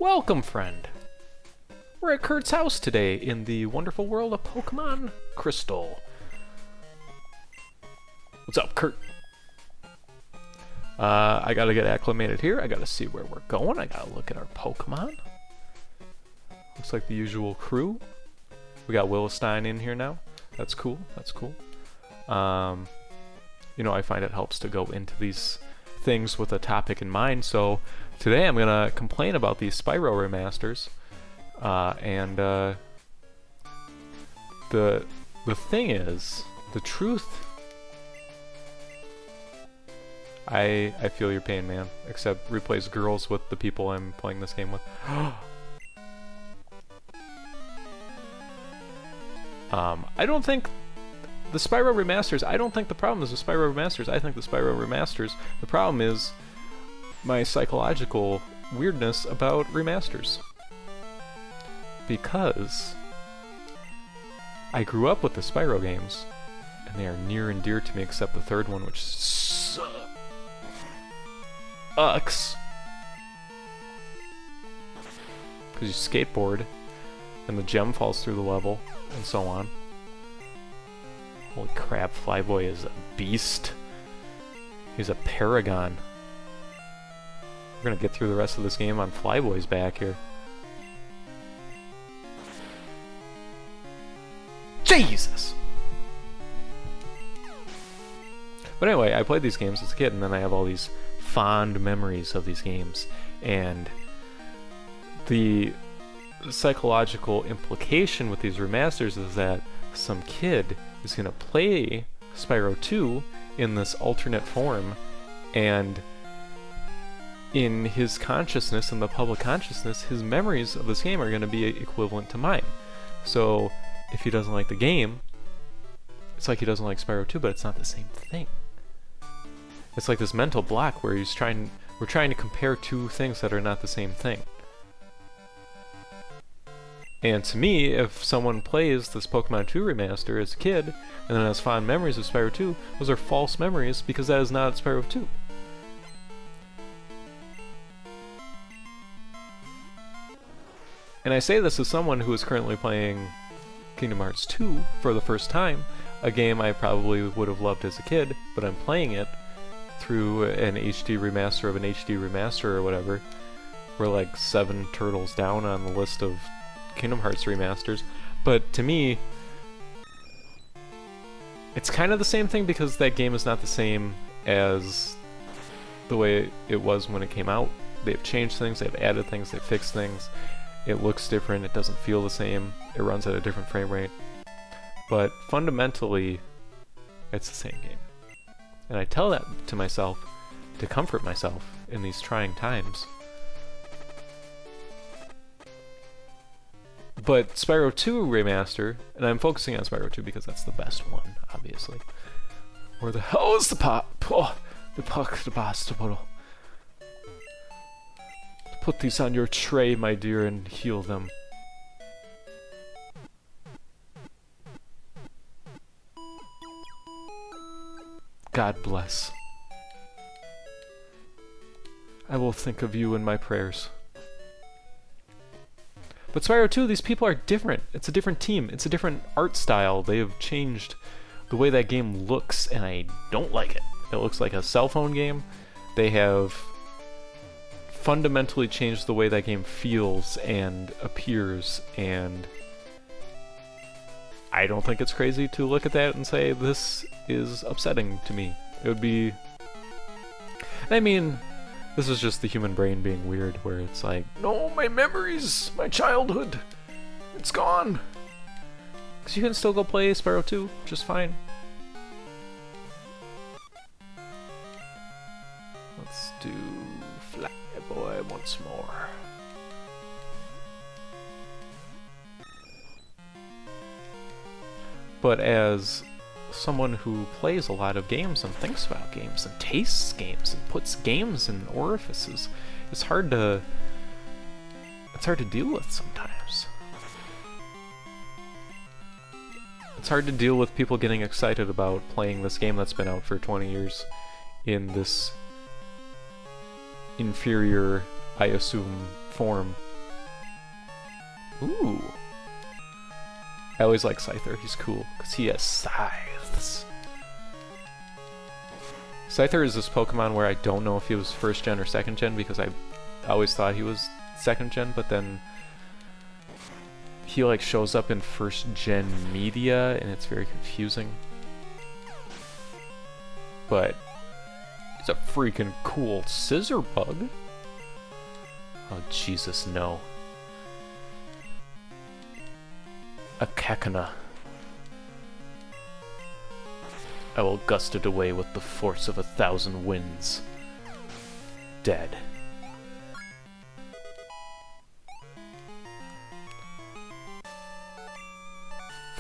Welcome, friend. We're at Kurt's house today in the wonderful world of Pokemon Crystal. What's up, Kurt? I gotta get acclimated here. I gotta see where we're going. I gotta look at our Pokemon. Looks like the usual crew. We got Willowstein in here now. That's cool. That's cool. You know, I find it helps to go into these things with a topic in mind. So today I'm gonna complain about these Spyro remasters. The thing is, the truth. I feel your pain, man. Except replace girls with the people I'm playing this game with. I don't think the Spyro remasters. I don't think the problem is the Spyro remasters. I think the Spyro remasters. The problem is my psychological weirdness about remasters. Because I grew up with the Spyro games, and they are near and dear to me, except the third one, which sucks. Because you skateboard, and the gem falls through the level, and so on. Holy crap, Flyboy is a beast. He's a paragon. We're gonna get through the rest of this game on Flyboy's back here. Jesus! But anyway, I played these games as a kid, and then I have all these fond memories of these games. And the psychological implication with these remasters is that some kid is going to play Spyro 2 in this alternate form, and in his consciousness, in the public consciousness, his memories of this game are going to be equivalent to mine. So if he doesn't like the game, it's like he doesn't like Spyro 2, but it's not the same thing. It's like this mental block where we're trying to compare two things that are not the same thing. And to me, if someone plays this Pokemon 2 remaster as a kid, and then has fond memories of Spyro 2, those are false memories, because that is not Spyro 2. And I say this as someone who is currently playing Kingdom Hearts 2 for the first time, a game I probably would have loved as a kid, but I'm playing it through an HD remaster of an HD remaster or whatever. We're like 7 turtles down on the list of Kingdom Hearts remasters, but to me, it's kind of the same thing because that game is not the same as the way it was when it came out. They've changed things, they've added things, they've fixed things. It looks different, it doesn't feel the same, it runs at a different frame rate. But fundamentally, it's the same game. And I tell that to myself to comfort myself in these trying times. But Spyro 2 remaster, and I'm focusing on Spyro 2 because that's the best one, obviously. Where the hell is the pop? Oh, the bottle. Put these on your tray, my dear, and heal them. God bless. I will think of you in my prayers. But Spyro 2, these people are different. It's a different team. It's a different art style. They have changed the way that game looks, and I don't like it. It looks like a cell phone game. They have fundamentally changed the way that game feels and appears, and I don't think it's crazy to look at that and say, this is upsetting to me. It would be... I mean, this is just the human brain being weird, where it's like, no, my memories, my childhood, it's gone. Because you can still go play Spyro 2 just fine. Let's do Flyboy once more. But as someone who plays a lot of games and thinks about games and tastes games and puts games in orifices, it's hard to deal with sometimes. It's hard to deal with people getting excited about playing this game that's been out for 20 years in this inferior, I assume, form Ooh. I always like Scyther. He's cool because he has scythes. Scyther is this Pokemon where I don't know if he was first gen or second gen because I always thought he was second gen, but then he like shows up in first gen media and it's very confusing. But it's a freaking cool scissor bug. Oh Jesus, no. A Kakuna. I will gust it away with the force of 1,000 winds. Dead.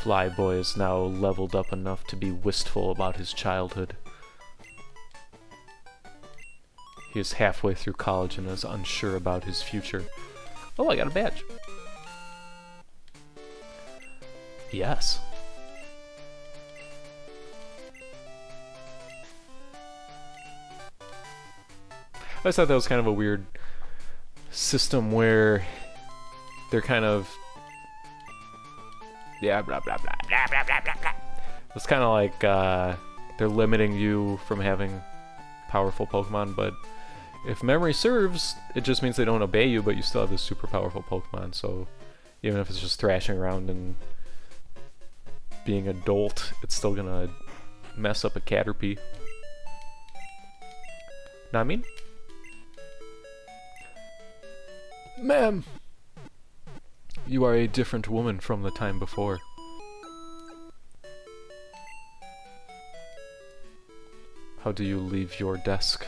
Flyboy is now leveled up enough to be wistful about his childhood. He is halfway through college and is unsure about his future. Oh, I got a badge. Yes. I always thought that was kind of a weird system where they're kind of... Yeah, blah, blah, blah, blah, blah, blah, blah, blah. It's kind of like they're limiting you from having powerful Pokemon, but if memory serves, it just means they don't obey you, but you still have this super powerful Pokemon, so even if it's just thrashing around and being adult, it's still gonna mess up a Caterpie. Know what I mean? Ma'am! You are a different woman from the time before. How do you leave your desk?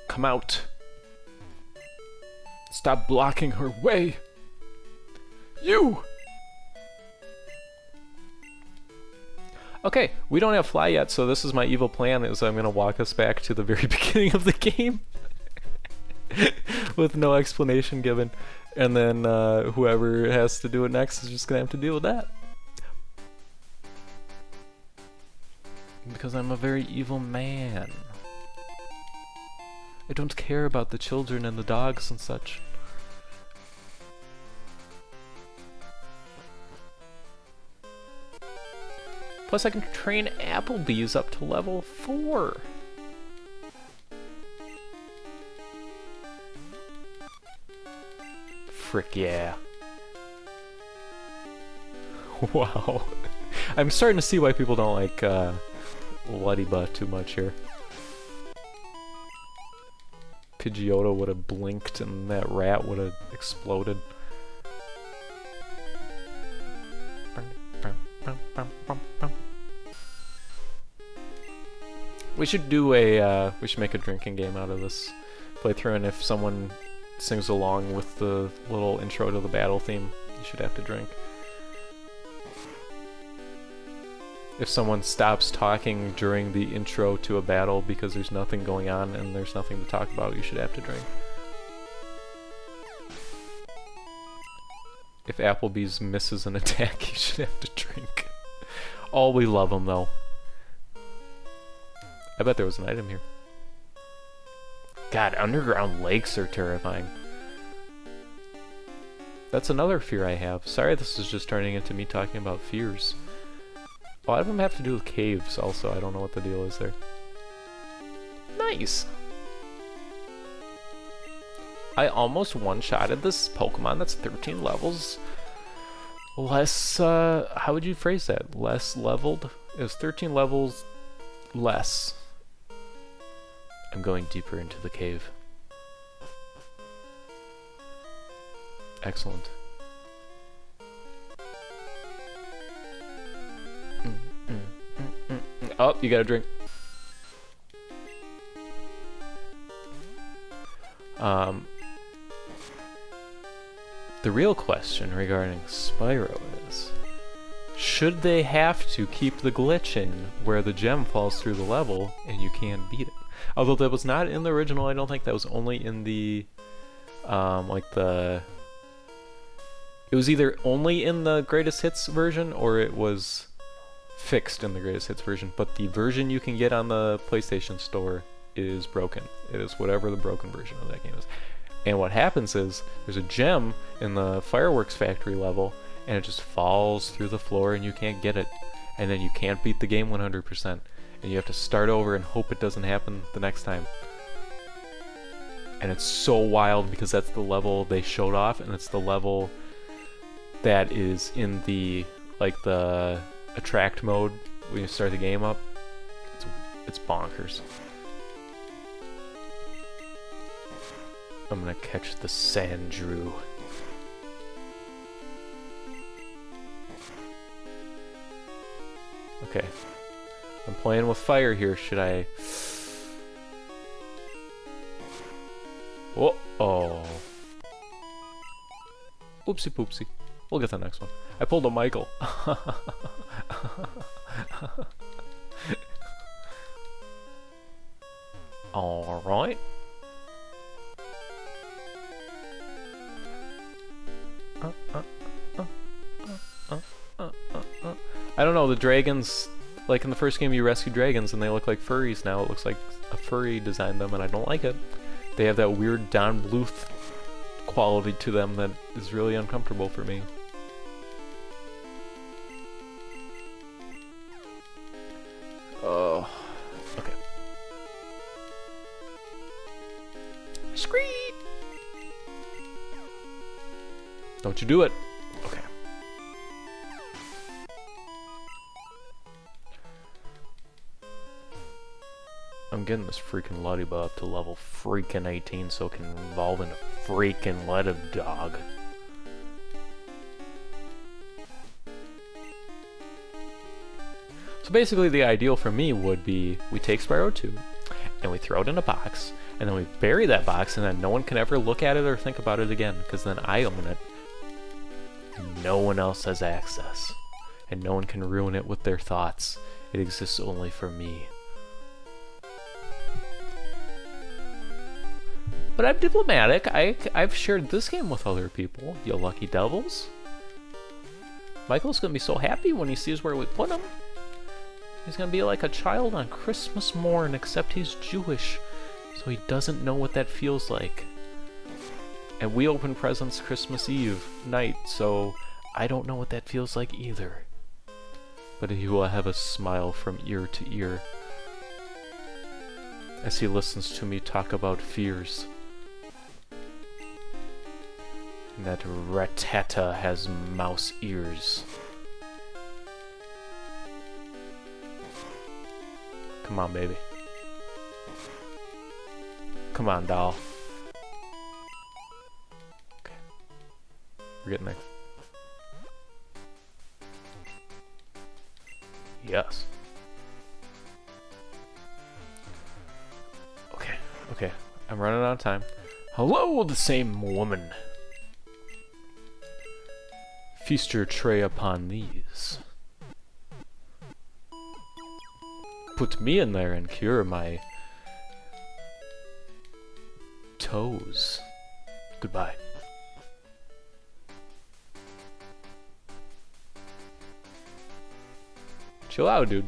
Come out! Stop blocking her way! You! Okay, we don't have Fly yet, so this is my evil plan, is I'm gonna walk us back to the very beginning of the game. With no explanation given. And then whoever has to do it next is just gonna have to deal with that. Because I'm a very evil man. I don't care about the children and the dogs and such. Plus I can train Applebee's up to level 4. Frick yeah. Wow. I'm starting to see why people don't like Luddiba too much here. Pidgeotto would have blinked and that rat would have exploded. We should do a, we should make a drinking game out of this playthrough, and if someone sings along with the little intro to the battle theme, you should have to drink. If someone stops talking during the intro to a battle because there's nothing going on and there's nothing to talk about, you should have to drink. If Applebee's misses an attack, you should have to drink. Oh, we love them though. I bet there was an item here. God, underground lakes are terrifying. That's another fear I have. Sorry, this is just turning into me talking about fears. A lot of them have to do with caves also. I don't know what the deal is there. Nice! I almost one-shotted this Pokemon that's 13 levels less, how would you phrase that? Less leveled? It was 13 levels less. I'm going deeper into the cave. Excellent. Oh, you got a drink. The real question regarding Spyro is, should they have to keep the glitch in where the gem falls through the level and you can't beat it? Although that was not in the original, I don't think that was only in the, like the... It was either only in the Greatest Hits version or it was fixed in the Greatest Hits version, but the version you can get on the PlayStation Store is broken. It is whatever the broken version of that game is. And what happens is there's a gem in the fireworks factory level, and it just falls through the floor and you can't get it. And then you can't beat the game 100%. And you have to start over and hope it doesn't happen the next time. And it's so wild because that's the level they showed off, and it's the level that is in the the attract mode when you start the game up. It's bonkers. I'm gonna catch the Sandrew. Okay. I'm playing with fire here. Should I... Whoa. Oh. Oopsie poopsie. We'll get the next one. I pulled a Michael. Alright. I don't know, the dragons, like in the first game you rescue dragons and they look like furries now. It looks like a furry designed them and I don't like it. They have that weird Don Bluth quality to them that is really uncomfortable for me. Oh, okay. Screet! Don't you do it. Okay. I'm getting this freaking Ladybug up to level freaking 18 so it can evolve into freaking Ladybug. So basically the ideal for me would be we take Spyro 2 and we throw it in a box and then we bury that box and then no one can ever look at it or think about it again because then I own it. No one else has access and no one can ruin it with their thoughts. It exists only for me. But I'm diplomatic. I've shared this game with other people, you lucky devils. Michael's gonna be so happy when he sees where we put him. He's gonna be like a child on Christmas morn, except he's Jewish, so he doesn't know what that feels like. And we open presents Christmas Eve night, so I don't know what that feels like either. But he will have a smile from ear to ear as he listens to me talk about fears. And that Ratata has mouse ears. Come on, baby. Come on, doll. Okay. We're getting there. Yes. Okay, okay. I'm running out of time. Hello, the same woman. Feast your tray upon these. Put me in there and cure my toes. Goodbye. Chill out, dude.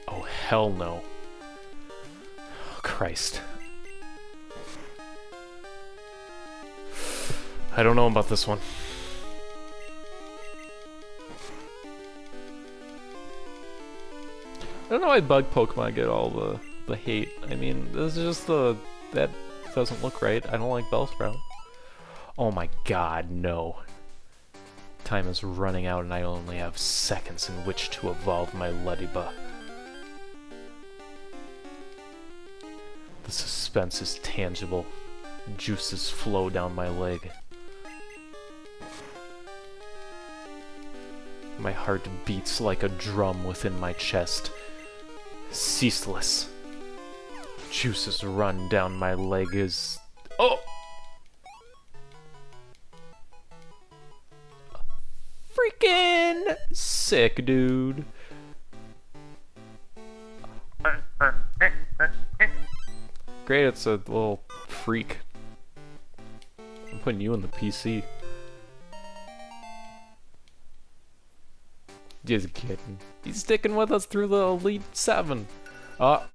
Oh, hell no. Christ. I don't know about this one. I don't know why bug Pokemon get all the hate. I mean, this is just that doesn't look right. I don't like Bellsprout. Oh my god, no. Time is running out and I only have seconds in which to evolve my Ladybug. The suspense is tangible. Juices flow down my leg. My heart beats like a drum within my chest. Ceaseless. Juices run down my leg as... Oh! Freaking sick, dude. Great, it's a little freak. I'm putting you in the PC. Just kidding. He's sticking with us through the Elite 7.